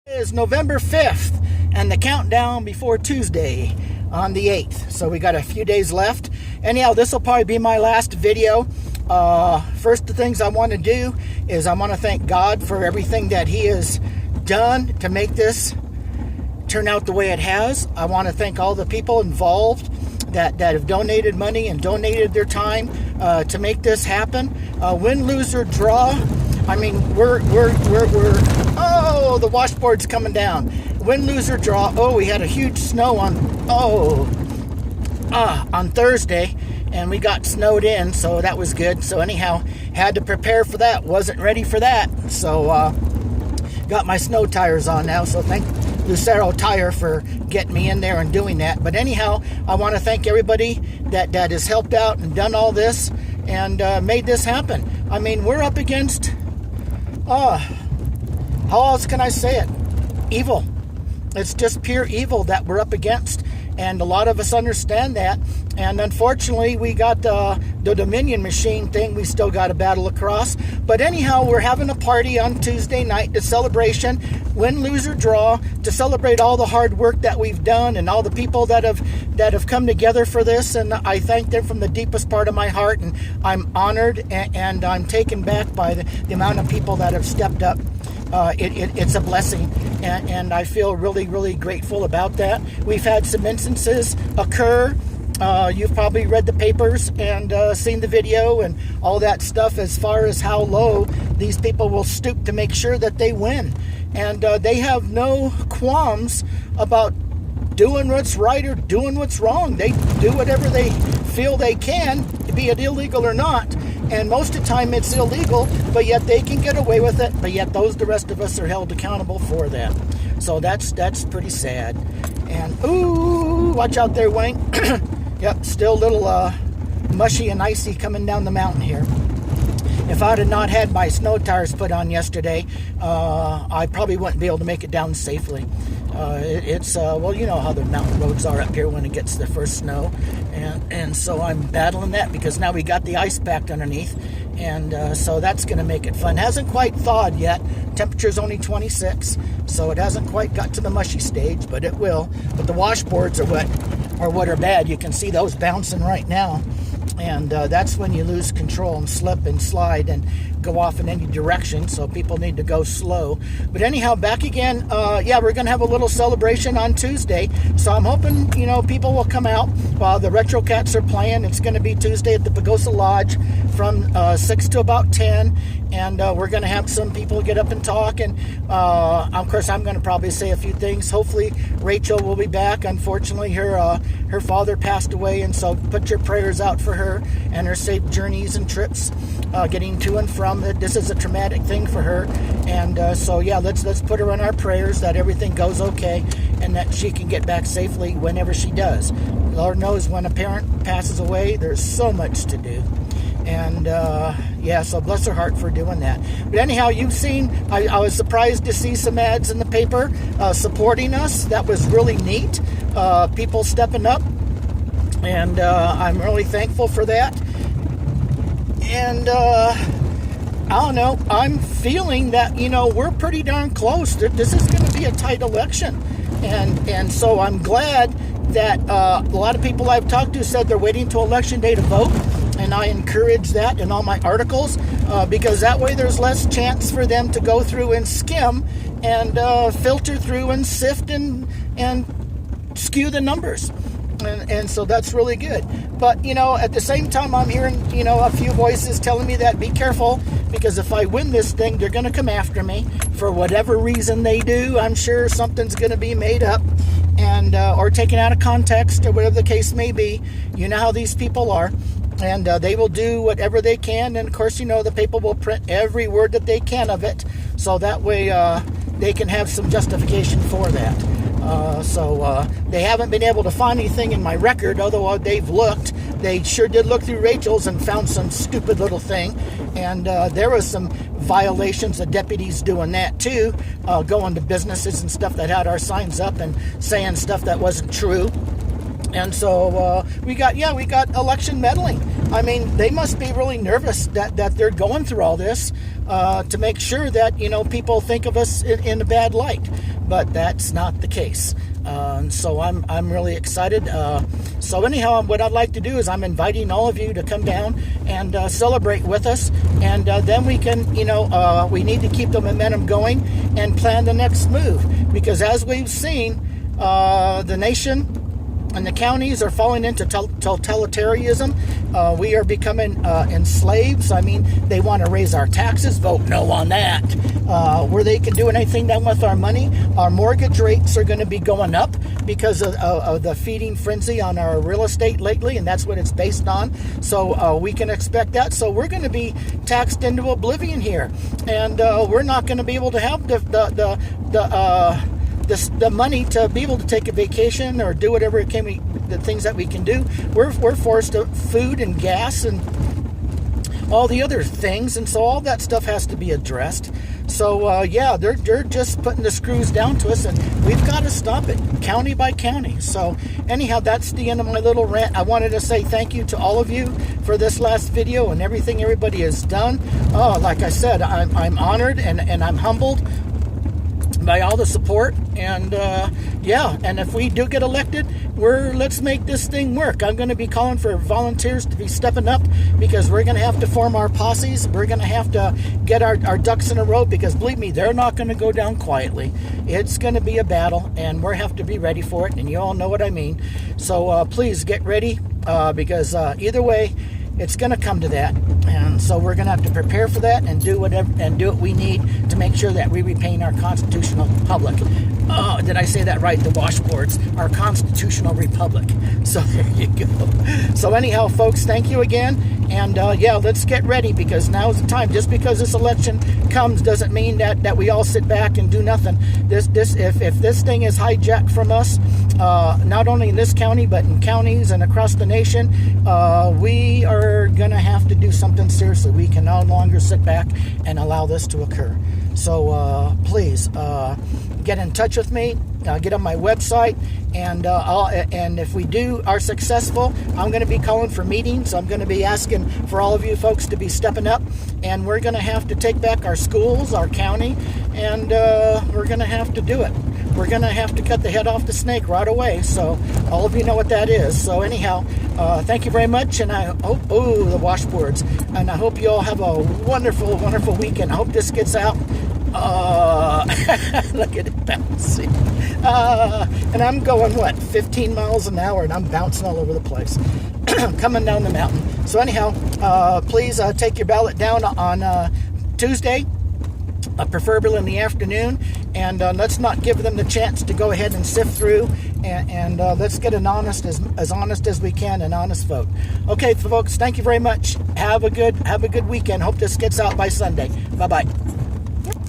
It is November 5th and the countdown before Tuesday on the 8th. So we got a few days left. Anyhow, this will probably be my last video. First, the things I want to do is I want to thank God for everything that He has done to make this turn out the way it has. I want to thank all the people involved that have donated money and donated their time to make this happen. Win, lose, or draw. I mean, we're oh, the washboard's coming down. Win, lose, or draw. Oh, we had a huge snow on Thursday, and we got snowed in, so that was good. So anyhow, had to prepare for that. Wasn't ready for that. So got my snow tires on now, so thank Lucero Tire for getting me in there and doing that. But anyhow, I want to thank everybody that has helped out and done all this and made this happen. I mean, we're up against, how else can I say it? Evil. It's just pure evil that we're up against. And a lot of us understand that. And unfortunately, we got the Dominion machine thing we still got to battle across. But anyhow, we're having a party on Tuesday night, the celebration, win, lose, or draw, to celebrate all the hard work that we've done and all the people that have come together for this. And I thank them from the deepest part of my heart. And I'm honored and I'm taken back by the amount of people that have stepped up. It's a blessing, and I feel really, really grateful about that. We've had some instances occur. You've probably read the papers and seen the video and all that stuff as far as how low these people will stoop to make sure that they win. And they have no qualms about doing what's right or doing what's wrong. They do whatever they feel they can, be it illegal or not. And most of the time it's illegal, but yet they can get away with it. But yet the rest of us are held accountable for that. So that's pretty sad. And ooh, watch out there, Wayne. Yep, still a little mushy and icy coming down the mountain here. If I had not had my snow tires put on yesterday, I probably wouldn't be able to make it down safely. It's well, you know how the mountain roads are up here when it gets the first snow, and so I'm battling that because now we got the ice packed underneath, and so that's going to make it fun. Hasn't quite thawed yet. Temperature's only 26, so it hasn't quite got to the mushy stage, but it will. But the washboards are what are bad. You can see those bouncing right now. And that's when you lose control and slip and slide and go off in any direction. So people need to go slow. But anyhow, back again. Yeah, we're going to have a little celebration on Tuesday. So I'm hoping, people will come out while the Retro Cats are playing. It's going to be Tuesday at the Pagosa Lodge from 6 to about 10. And we're going to have some people get up and talk. And, of course, I'm going to probably say a few things. Hopefully, Rachel will be back. Unfortunately, her father passed away. And so put your prayers out for her and her safe journeys and trips getting to and from. This is a traumatic thing for her. And so, yeah, let's put her in our prayers that everything goes okay and that she can get back safely whenever she does. Lord knows when a parent passes away, there's so much to do. And yeah, so bless her heart for doing that. But anyhow, you've seen, I was surprised to see some ads in the paper supporting us. That was really neat. People stepping up. And I'm really thankful for that. And I don't know, I'm feeling that, we're pretty darn close. This is going to be a tight election. And so I'm glad that a lot of people I've talked to said they're waiting till election day to vote. And I encourage that in all my articles because that way there's less chance for them to go through and skim and filter through and sift and skew the numbers. And so that's really good. But, at the same time, I'm hearing, a few voices telling me that be careful because if I win this thing, they're going to come after me for whatever reason they do. I'm sure something's going to be made up and or taken out of context or whatever the case may be. You know how these people are. And they will do whatever they can. And, of course, the people will print every word that they can of it. So that way they can have some justification for that. So they haven't been able to find anything in my record, although they've looked. They sure did look through Rachel's and found some stupid little thing. And there was some violations of deputies doing that, too, going to businesses and stuff that had our signs up and saying stuff that wasn't true. And so we got election meddling. I mean, they must be really nervous that they're going through all this to make sure that, people think of us in a bad light. but that's not the case. So I'm really excited. So anyhow, what I'd like to do is I'm inviting all of you to come down and celebrate with us, and then we can, we need to keep the momentum going and plan the next move, because as we've seen, the nation and the counties are falling into totalitarianism. We are becoming enslaved. I mean, they want to raise our taxes. Vote no on that. Where they can do anything done with our money. Our mortgage rates are going to be going up because of the feeding frenzy on our real estate lately, and that's what it's based on. So we can expect that. So we're going to be taxed into oblivion here, and we're not going to be able to have the money to be able to take a vacation or do whatever the things that we can do. We're forced to food and gas and all the other things, and so all that stuff has to be addressed. So yeah, they're just putting the screws down to us, and we've got to stop it, county by county. So anyhow, that's the end of my little rant. I wanted to say thank you to all of you for this last video and everything everybody has done. Oh, like I said, I'm honored and I'm humbled by all the support, and yeah, and if we do get elected, let's make this thing work. I'm going to be calling for volunteers to be stepping up, because we're going to have to form our posses. We're going to have to get our ducks in a row, because believe me, they're not going to go down quietly. It's going to be a battle, and we have to be ready for it, and you all know what I mean. So please get ready, because either way, it's going to come to that, and so we're going to have to prepare for that and do what we need to make sure that we retain our constitutional republic. Oh, did I say that right? The washboards, our constitutional republic. So there you go. So anyhow, folks, thank you again, and yeah, let's get ready, because now's the time. Just because this election comes doesn't mean that we all sit back and do nothing. If this thing is hijacked from us, not only in this county but in counties and across the nation, we are going to have to do something seriously. We can no longer sit back and allow this to occur. So please get in touch with me. Get on my website, and if we are successful, I'm going to be calling for meetings. I'm going to be asking for all of you folks to be stepping up, and we're going to have to take back our schools, our county, and we're going to have to do it. We're going to have to cut the head off the snake right away. So all of you know what that is. So anyhow, thank you very much, and I hope, the washboards, and I hope you all have a wonderful, wonderful weekend. I hope this gets out. Look at it bouncing. And I'm going, 15 miles an hour, and I'm bouncing all over the place. Coming down the mountain. So anyhow, please take your ballot down on Tuesday, preferably in the afternoon, and let's not give them the chance to go ahead and sift through, and let's get an honest as we can, an honest vote. Okay, folks, thank you very much. Have a good weekend. Hope this gets out by Sunday. Bye-bye.